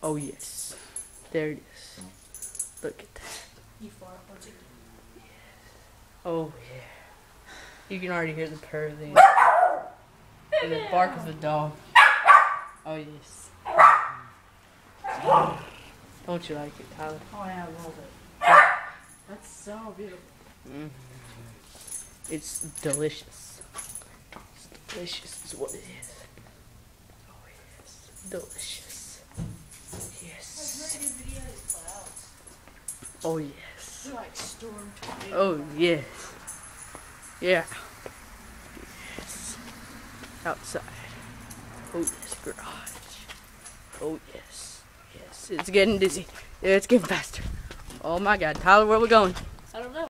Oh yes. There it is. Look at that. You far once again. Oh yeah. You can already hear the purr there. And the bark of the dog. Oh yes. Don't you like it, Tyler? Oh yeah, I love it. That's so beautiful. It's delicious. It's delicious is what it is. Oh yes. Delicious. Yes. Oh yes. They're like storm tornadoes. Oh yes. Yeah. Yes. Outside. Oh yes, garage. Oh yes. Yes. It's getting dizzy. Yeah, it's getting faster. Oh my God, Tyler, where are we going?